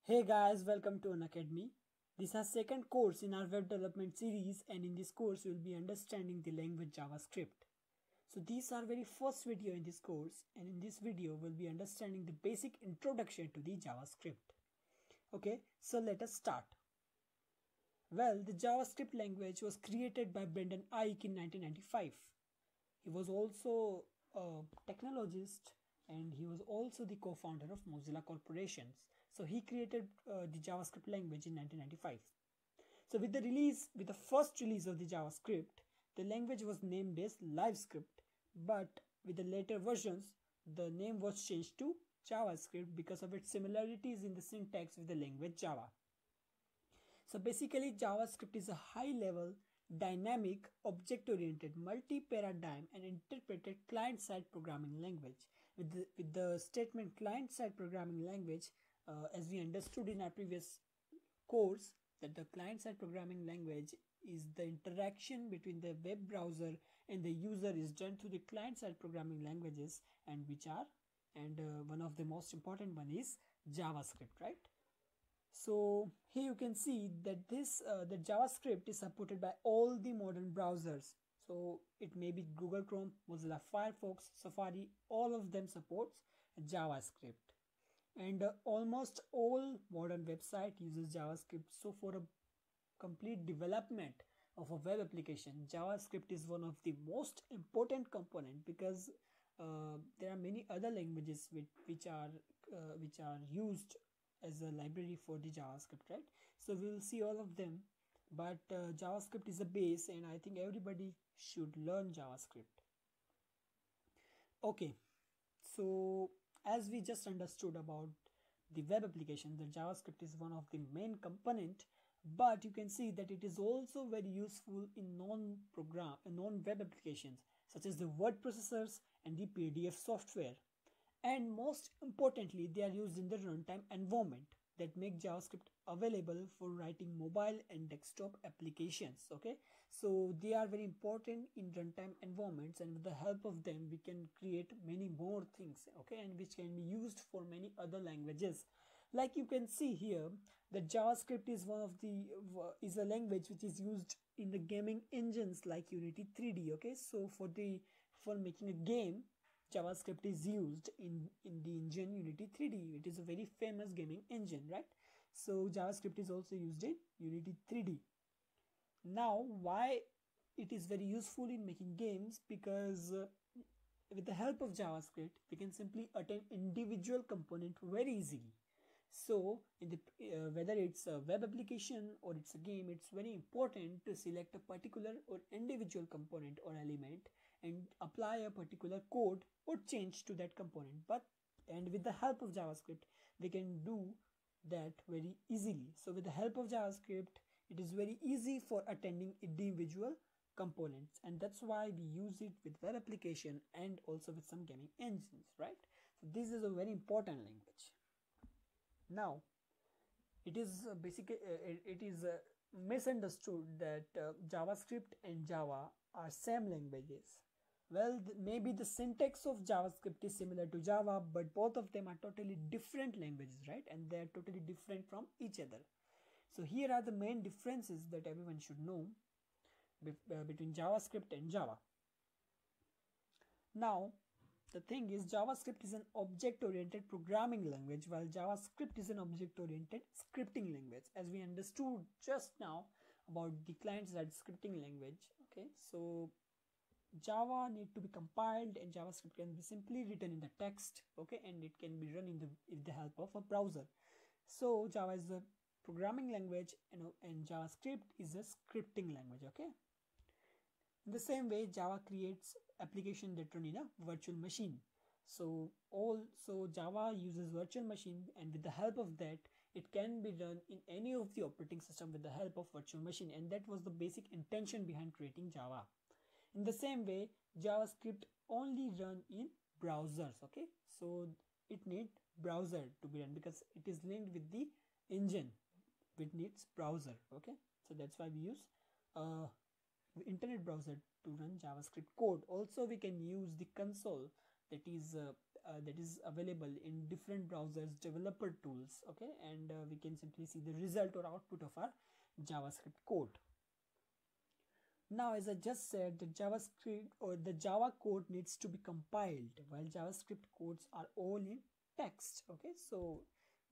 Hey guys, welcome to Unacademy. This is our second course in our web development series, and in this course we will be understanding the language JavaScript. So these are very first video in this course, and in this video we'll be understanding the basic introduction to the JavaScript. Okay, so let us start. Well, the JavaScript language was created by Brendan Eich in 1995. He was also a technologist, and he was also the co-founder of Mozilla Corporations. So he created the JavaScript language in 1995. So with the first release of the JavaScript, the language was named as LiveScript, but with the later versions, the name was changed to JavaScript because of its similarities in the syntax with the language Java. So basically, JavaScript is a high-level, dynamic, object-oriented, multi-paradigm and interpreted client-side programming language. With the statement client-side programming language, as we understood in our previous course, that the client-side programming language is the interaction between the web browser and the user is done through the client-side programming languages, and one of the most important one is JavaScript, right? So here you can see that the JavaScript is supported by all the modern browsers. So it may be Google Chrome, Mozilla Firefox, Safari, all of them supports JavaScript. And almost all modern website uses JavaScript. So for a complete development of a web application, JavaScript is one of the most important component, because there are many other languages which are used as a library for the JavaScript, right? So we will see all of them, but JavaScript is a base, and I think everybody should learn JavaScript. Okay, so as we just understood about the web application, the JavaScript is one of the main component, but you can see that it is also very useful in non-web applications such as the word processors and the PDF software. And most importantly, they are used in the runtime environment that make JavaScript available for writing mobile and desktop applications. Okay, so they are very important in runtime environments, and with the help of them we can create many more things, okay, and which can be used for many other languages. Like you can see here that JavaScript is a language which is used in the gaming engines like Unity 3D. Okay, so for making a game, JavaScript is used in the engine Unity 3D. It is a very famous gaming engine, right? So JavaScript is also used in Unity 3D. Now, why it is very useful in making games? Because with the help of JavaScript, we can simply attain individual component very easily. So whether it's a web application or it's a game, it's very important to select a particular or individual component or element and apply a particular code or change to that component. And with the help of JavaScript, we can do that very easily. So with the help of JavaScript, it is very easy for attending individual components, and that's why we use it with web application and also with some gaming engines, right? So this is a very important language. Now, it is misunderstood that JavaScript and Java are same languages. Well, maybe the syntax of JavaScript is similar to Java, but both of them are totally different languages, right? And they are totally different from each other. So here are the main differences that everyone should know between JavaScript and Java. Now, the thing is, JavaScript is an object-oriented programming language, while JavaScript is an object-oriented scripting language, as we understood just now about the client-side scripting language. Okay, so Java need to be compiled, and JavaScript can be simply written in the text. Okay, and it can be run with the help of a browser. So Java is a programming language, and JavaScript is a scripting language. Okay. In the same way, Java creates application that run in a virtual machine. So Java uses virtual machine, and with the help of that, it can be run in any of the operating system with the help of virtual machine, and that was the basic intention behind creating Java. In the same way, JavaScript only run in browsers. Okay, so it needs browser to be run because it is linked with the engine, which needs browser. Okay, so that's why we use internet browser to run JavaScript code. Also, we can use the console, that is that is available in different browsers developer tools. Okay, and we can simply see the result or output of our JavaScript code. Now, as I just said, the JavaScript or the Java code needs to be compiled, while JavaScript codes are all in text. Okay, so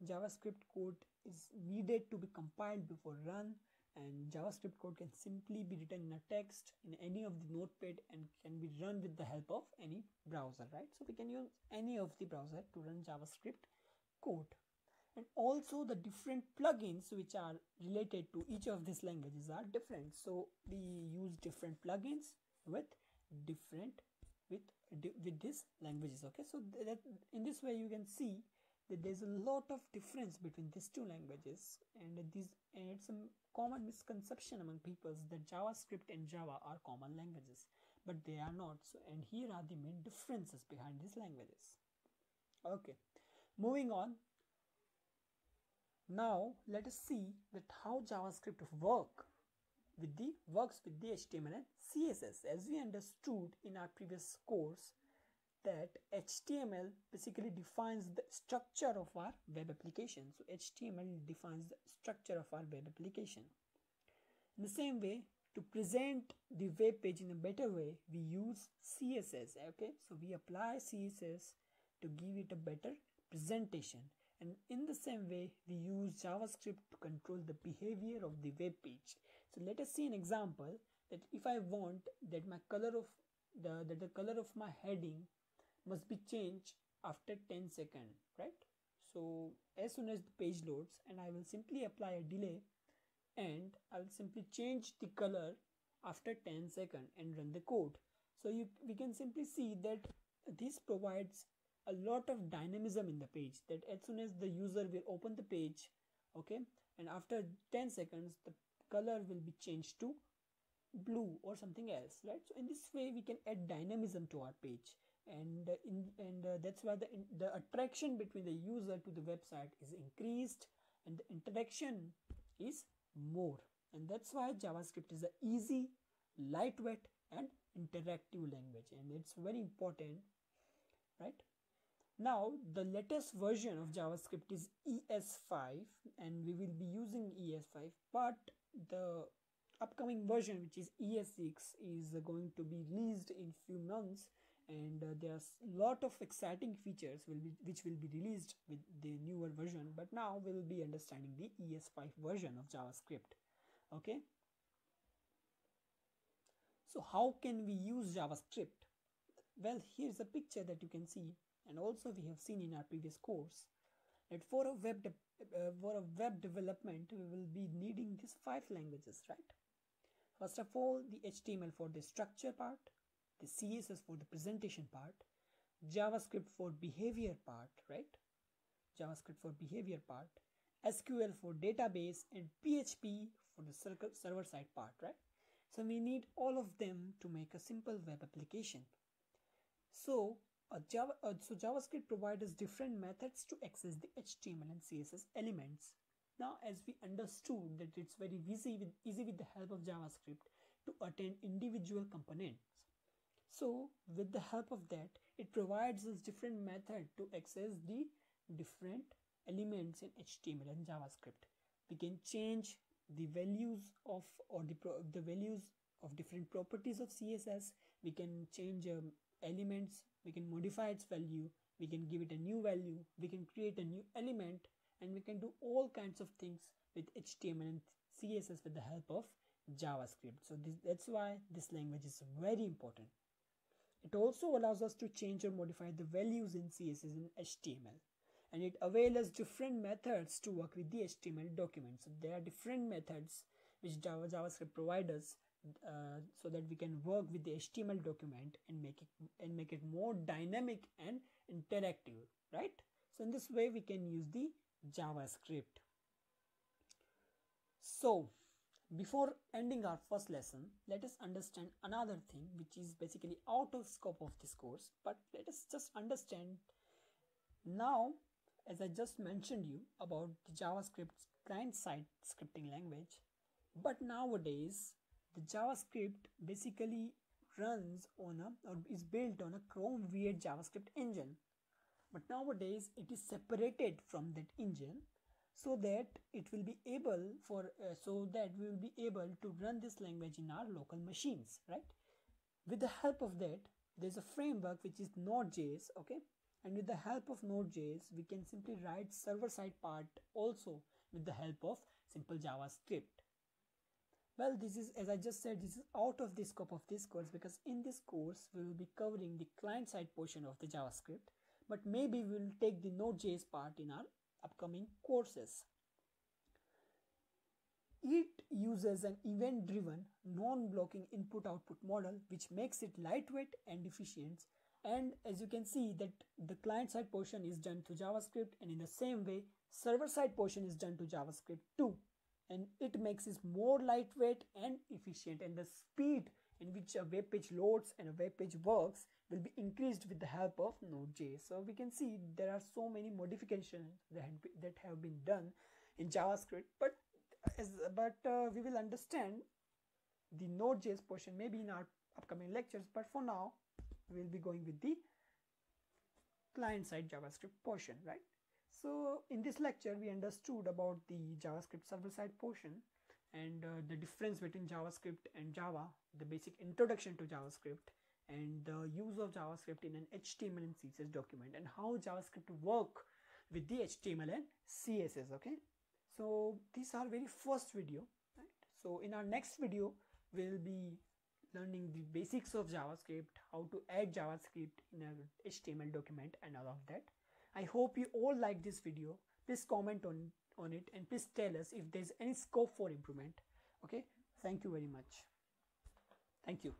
JavaScript code is needed to be compiled before run, and JavaScript code can simply be written in a text in any of the notepad and can be run with the help of any browser, right? So we can use any of the browser to run JavaScript code. And also the different plugins which are related to each of these languages are different. So we use different plugins with different with these languages. Okay, so that in this way you can see that there's a lot of difference between these two languages, and it's a common misconception among people that JavaScript and Java are common languages, but they are not. So, and here are the main differences behind these languages. Okay, moving on. Now let us see that how JavaScript works with the HTML and CSS. As we understood in our previous course, that HTML basically defines the structure of our web application. So HTML defines the structure of our web application. In the same way, to present the web page in a better way, we use CSS. Okay, so we apply CSS to give it a better presentation. And in the same way, we use JavaScript to control the behavior of the web page. So let us see an example that if I want that my color of the color of my heading must be changed after 10 seconds, right? So as soon as the page loads, and I will simply apply a delay, and I will simply change the color after 10 seconds and run the code. So we can simply see that this provides a lot of dynamism in the page, that as soon as the user will open the page, okay, and after 10 seconds the color will be changed to blue or something else, right? So in this way we can add dynamism to our page, and that's why the attraction between the user to the website is increased and the interaction is more. And that's why JavaScript is an easy, lightweight and interactive language, and it's very important, right? Now the latest version of JavaScript is ES5, and we will be using ES5, but the upcoming version, which is ES6, is going to be released in few months, and there's a lot of exciting features which will be released with the newer version. But now we will be understanding the ES5 version of JavaScript. Okay, so how can we use JavaScript? Well, here's a picture that you can see, and also we have seen in our previous course that for a web development we will be needing these 5 languages, right? First of all, the HTML for the structure part, the CSS for the presentation part, JavaScript for behavior part, right? JavaScript for behavior part, SQL for database, and PHP for the server-side part, right? So we need all of them to make a simple web application. So JavaScript provides us different methods to access the HTML and CSS elements. Now, as we understood that it's very easy with the help of JavaScript to attain individual components. So with the help of that, it provides us different methods to access the different elements in HTML and JavaScript. We can change the values of the values of different properties of CSS. We can change elements, we can modify its value, we can give it a new value, we can create a new element, and we can do all kinds of things with HTML and CSS with the help of JavaScript. So that's why this language is very important. It also allows us to change or modify the values in CSS and HTML, and it avails us different methods to work with the HTML document. So there are different methods which JavaScript provides us so that we can work with the HTML document and make it more dynamic and interactive, right? So in this way we can use the JavaScript. So before ending our first lesson, let us understand another thing which is basically out of scope of this course, but let us just understand now. As I just mentioned you about the JavaScript client-side scripting language, but nowadays the JavaScript basically runs on or is built on a Chrome V8 JavaScript engine. but nowadays it is separated from that engine, so that it will be able so that we will be able to run this language in our local machines, right? With the help of that, there's a framework which is Node.js, okay? And with the help of Node.js, we can simply write server-side part also with the help of simple JavaScript. Well, this is, as I just said, this is out of the scope of this course, because in this course we will be covering the client-side portion of the JavaScript, but maybe we will take the Node.js part in our upcoming courses. It uses an event-driven, non-blocking input-output model, which makes it lightweight and efficient. And as you can see that the client-side portion is done to JavaScript, and in the same way, server-side portion is done to JavaScript too. And it makes it more lightweight and efficient, and the speed in which a web page loads and a web page works will be increased with the help of Node.js. So we can see there are so many modifications that have been done in JavaScript, but we will understand the Node.js portion maybe in our upcoming lectures. But for now, we will be going with the client-side JavaScript portion, right? So in this lecture, we understood about the JavaScript server-side portion and the difference between JavaScript and Java, the basic introduction to JavaScript, and the use of JavaScript in an HTML and CSS document, and how JavaScript work with the HTML and CSS, okay? So these are very first video, right? So in our next video, we'll be learning the basics of JavaScript, how to add JavaScript in an HTML document and all of that. I hope you all like this video. Please comment on it, and please tell us if there's any scope for improvement. Okay, thank you very much. Thank you.